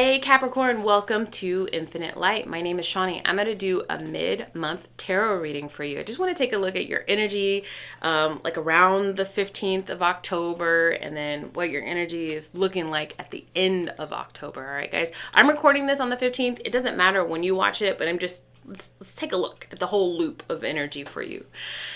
Hey Capricorn, welcome to Infinite Light. My name is Shawnee. I'm going to do a mid-month tarot reading for you. I just want to take a look at your energy, like around the 15th of October, and then what your energy is looking like at the end of October. All right, guys. I'm recording this on the 15th. It doesn't matter when you watch it, but let's take a look at the whole loop of energy for you.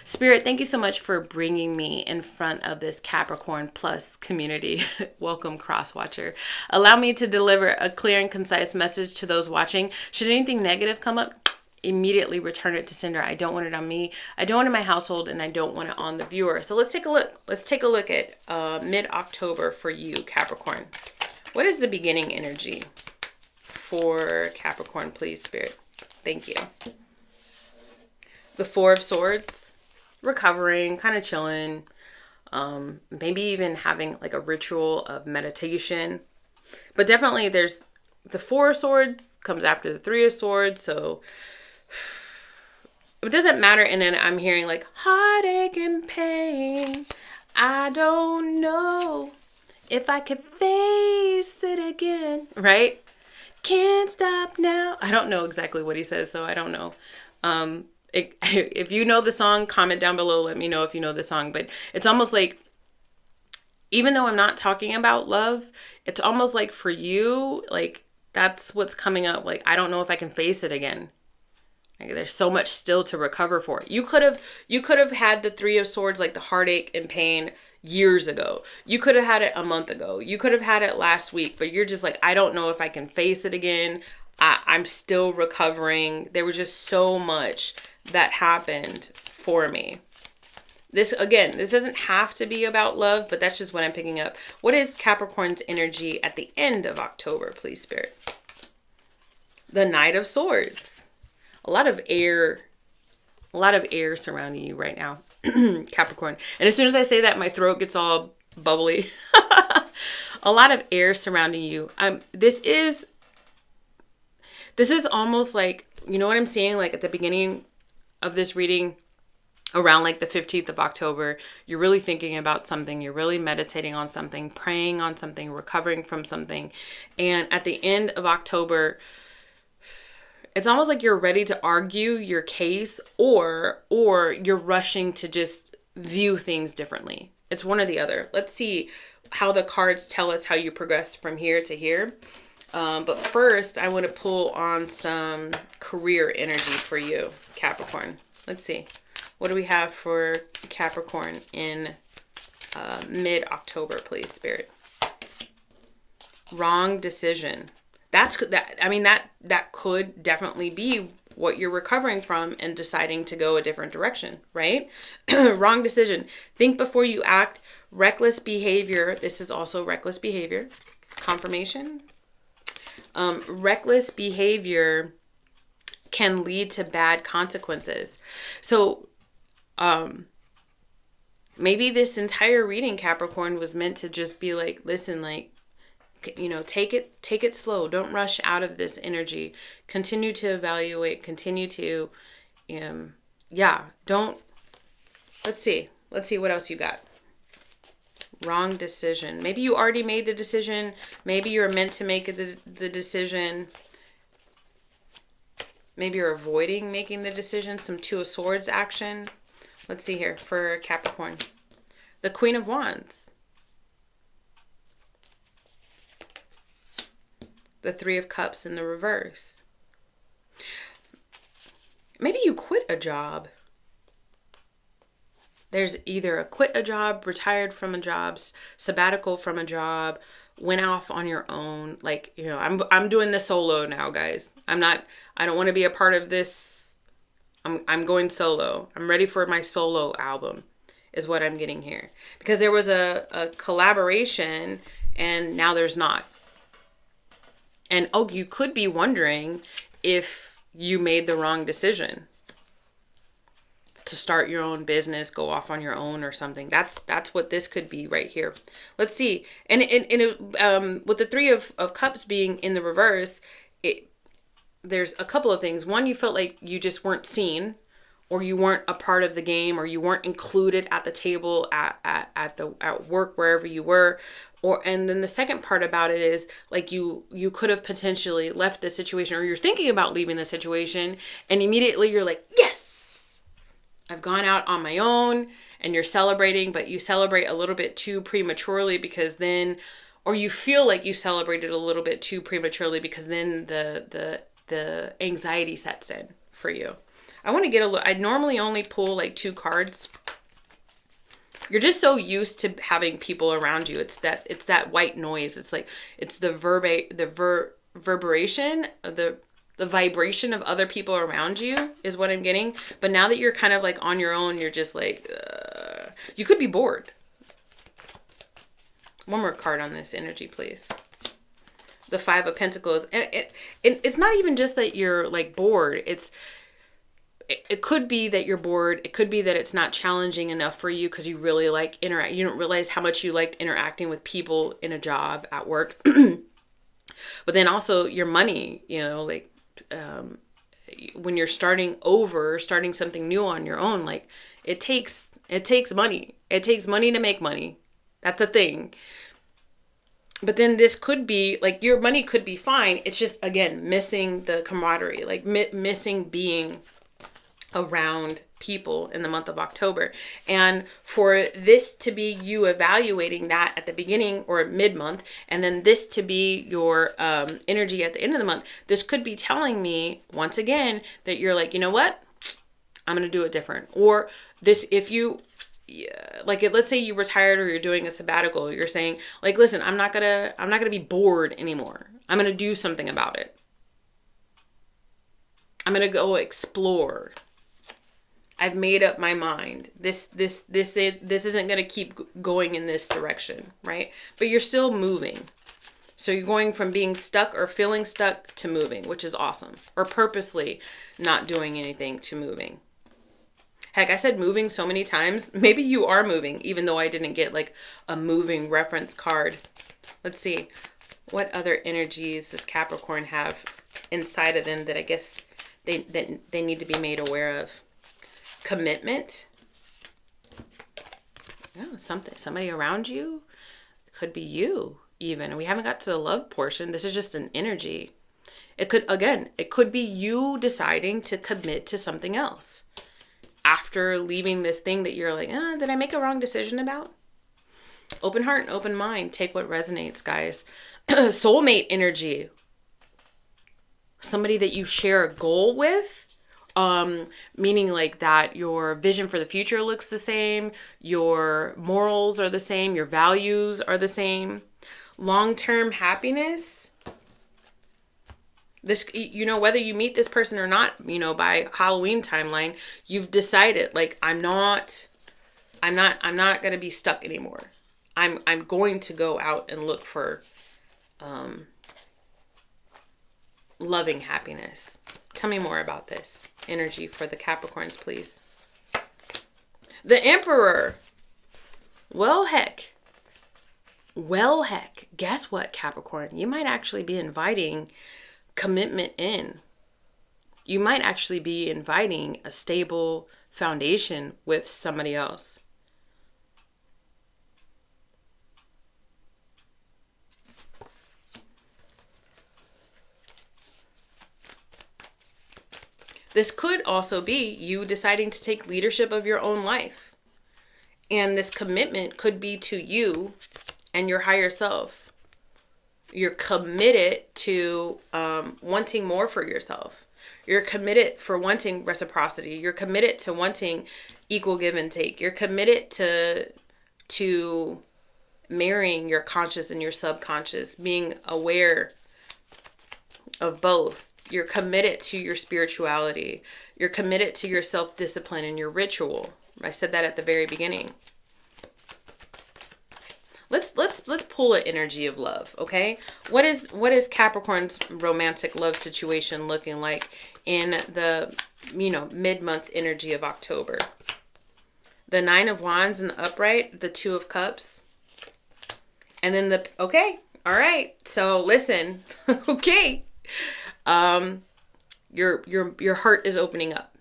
Spirit, thank you so much for bringing me in front of this Capricorn Plus community. Welcome, Cross Watcher. Allow me to deliver a clear and concise message to those watching. Should anything negative come up, immediately return it to sender. I don't want it on me. I don't want it in my household, and I don't want it on the viewer. So let's take a look. Let's take a look at mid-October for you, Capricorn. What is the beginning energy for Capricorn, please, Spirit? Thank you. The Four of Swords, recovering, kind of chilling, maybe even having like a ritual of meditation. But definitely there's the Four of Swords comes after the Three of Swords. So it doesn't matter. And then I'm hearing like heartache and pain. I don't know if I could face it again, right? Can't stop now. I don't know exactly what he says, so I don't know. If you know the song, comment down below. Let me know if you know the song. But it's almost like, even though I'm not talking about love, it's almost like for you, like that's what's coming up. Like, I don't know if I can face it again. Like, there's so much still to recover for. You could have had the Three of Swords, like the heartache and pain, years ago. You could have had it a month ago. You could have had it last week, but you're just like, I don't know if I can face it again. I'm still recovering. There was just so much that happened for me. This doesn't have to be about love, but that's just what I'm picking up. What is Capricorn's energy at the end of October, please, Spirit? The Knight of Swords. A lot of air surrounding you right now, Capricorn. And as soon as I say that, my throat gets all bubbly. A lot of air surrounding you. This is almost like, you know what I'm seeing? Like at the beginning of this reading, around like the 15th of October, you're really thinking about something. You're really meditating on something, praying on something, recovering from something. And at the end of October, it's almost like you're ready to argue your case, or you're rushing to just view things differently. It's one or the other. Let's see how the cards tell us how you progress from here to here. But first, I want to pull on some career energy for you, Capricorn. Let's see. What do we have for Capricorn in mid-October, please, Spirit? Wrong decision. That could definitely be what you're recovering from and deciding to go a different direction, right? Wrong decision. Think before you act. Reckless behavior. This is also reckless behavior. Confirmation. Reckless behavior can lead to bad consequences. So, maybe this entire reading, Capricorn, was meant to just be like, listen, like, you know, take it slow. Don't rush out of this energy. Continue to evaluate, continue to, let's see what else you got. Wrong decision. Maybe you already made the decision. Maybe you're meant to make the decision. Maybe you're avoiding making the decision. Some Two of Swords action. Let's see here for Capricorn. The Queen of Wands. The Three of Cups in the reverse. Maybe you quit a job. There's either quit a job, retired from a job, sabbatical from a job, went off on your own. Like, you know, I'm doing this solo now, guys. I don't want to be a part of this. I'm going solo. I'm ready for my solo album is what I'm getting here. Because there was a collaboration and now there's not. And you could be wondering if you made the wrong decision to start your own business, go off on your own or something. That's what this could be right here. Let's see. And with the Three of Cups being in the reverse, there's a couple of things. One, you felt like you just weren't seen, or you weren't a part of the game, or you weren't included at the table at work, wherever you were. And then the second part about it is like you could have potentially left the situation, or you're thinking about leaving the situation, and immediately you're like, yes, I've gone out on my own, and you're celebrating, but you celebrate a little bit too prematurely, because then, or you feel like you celebrated a little bit too prematurely, because then the anxiety sets in for you. I want to get a look. I normally only pull like 2 cards. You're just so used to having people around you. It's that white noise. It's like, it's the reverberation, the vibration of other people around you is what I'm getting. But now that you're kind of like on your own, you're just like, you could be bored. One more card on this energy, please. The 5 of Pentacles. It's not even just that you're like bored. It could be that you're bored. It could be that it's not challenging enough for you because you really like interact. You don't realize how much you liked interacting with people in a job, at work. But then also your money, like when you're starting something new on your own, like it takes money. It takes money to make money. That's a thing. But then this could be like, your money could be fine. It's just, again, missing the camaraderie, like missing being around people in the month of October. And for this to be you evaluating that at the beginning or mid-month, and then this to be your energy at the end of the month, this could be telling me once again that you're like, you know what, I'm going to do it different. Or this, if you like, let's say you retired or you're doing a sabbatical, you're saying like, listen, I'm not gonna be bored anymore. I'm going to do something about it. I'm going to go explore. I've made up my mind. This isn't going to keep going in this direction, right? But you're still moving. So you're going from being stuck or feeling stuck to moving, which is awesome. Or purposely not doing anything to moving. Heck, I said moving so many times. Maybe you are moving, even though I didn't get like a moving reference card. Let's see. What other energies does Capricorn have inside of them that I guess they need to be made aware of? Commitment. Oh, somebody around you. It could be you even. We haven't got to the love portion. This is just an energy. It could be you deciding to commit to something else after leaving this thing that you're like, did I make a wrong decision about? Open heart and open mind. Take what resonates, guys. Soulmate energy. Somebody that you share a goal with. Meaning like that your vision for the future looks the same, your morals are the same, your values are the same. Long-term happiness. This, whether you meet this person or not, by Halloween timeline, you've decided like, I'm not going to be stuck anymore. I'm going to go out and look for, loving happiness. Tell me more about this energy for the Capricorns, please. The Emperor. Well, heck. Guess what, Capricorn? You might actually be inviting commitment in. You might actually be inviting a stable foundation with somebody else. This could also be you deciding to take leadership of your own life. And this commitment could be to you and your higher self. You're committed to wanting more for yourself. You're committed for wanting reciprocity. You're committed to wanting equal give and take. You're committed to marrying your conscious and your subconscious, being aware of both. You're committed to your spirituality. You're committed to your self-discipline and your ritual. I said that at the very beginning. Let's pull an energy of love, okay? What is Capricorn's romantic love situation looking like in the, mid-month energy of October? The 9 of Wands in the upright, the 2 of Cups. And then okay. All right. So listen. Okay. Your heart is opening up.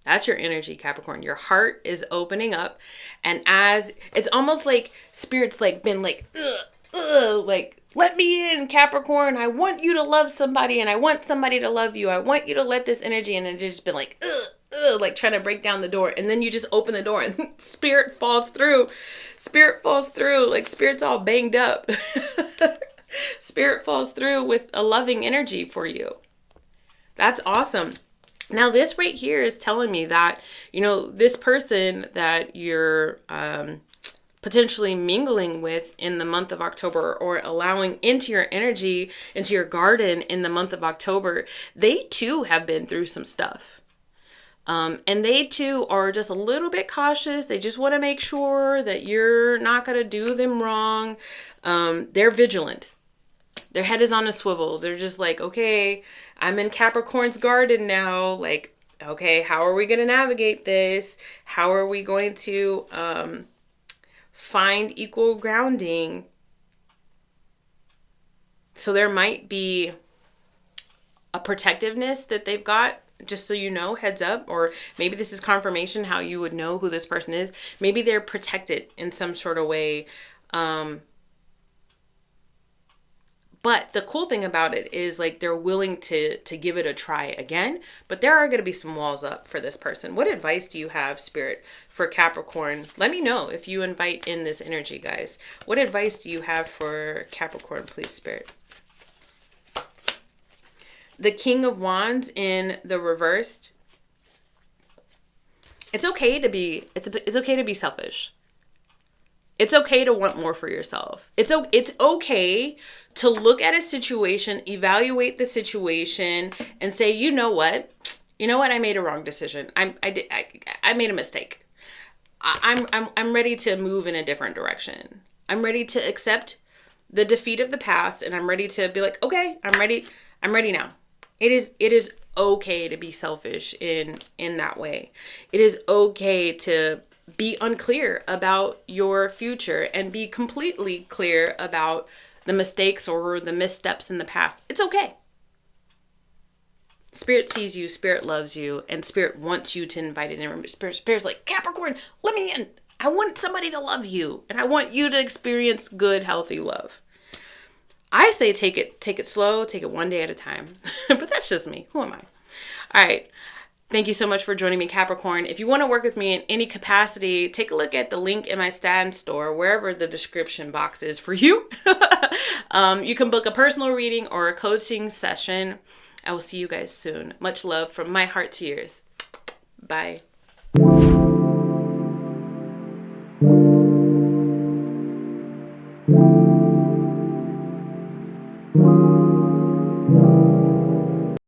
That's your energy, Capricorn. Your heart is opening up. And as it's almost like Spirit's like been like, like, let me in, Capricorn. I want you to love somebody and I want somebody to love you. I want you to let this energy. And it's just been like, like trying to break down the door. And then you just open the door and Spirit falls through. Spirit falls through. Like Spirit's all banged up. Spirit falls through with a loving energy for you. That's awesome. Now, this right here is telling me that, this person that you're potentially mingling with in the month of October, or allowing into your energy, into your garden in the month of October, they too have been through some stuff. And they too are just a little bit cautious. They just want to make sure that you're not going to do them wrong. They're vigilant. Their head is on a swivel. They're just like, okay, I'm in Capricorn's garden now. Like, okay, how are we going to navigate this? How are we going to find equal grounding? So there might be a protectiveness that they've got, just so you know, heads up. Or maybe this is confirmation how you would know who this person is. Maybe they're protected in some sort of way. But the cool thing about it is like they're willing to give it a try again. But there are going to be some walls up for this person. What advice do you have, Spirit, for Capricorn? Let me know if you invite in this energy, guys. What advice do you have for Capricorn, please, Spirit? The King of Wands in the reversed. It's okay to be okay to be selfish. It's okay to want more for yourself. It's okay to look at a situation, evaluate the situation, and say, you know what? I made a wrong decision. I made a mistake. I'm ready to move in a different direction. I'm ready to accept the defeat of the past, and I'm ready to be like, okay, I'm ready now. It is okay to be selfish in that way. It is okay to be unclear about your future and be completely clear about the mistakes or the missteps in the past. It's okay. Spirit sees you, Spirit loves you, and Spirit wants you to invite it in. Spirit's like, Capricorn, let me in. I want somebody to love you, and I want you to experience good, healthy love. I say take it slow, take it one day at a time. But that's just me. Who am I? All right. Thank you so much for joining me, Capricorn. If you want to work with me in any capacity, take a look at the link in my stand store, wherever the description box is for you. You can book a personal reading or a coaching session. I will see you guys soon. Much love from my heart to yours. Bye.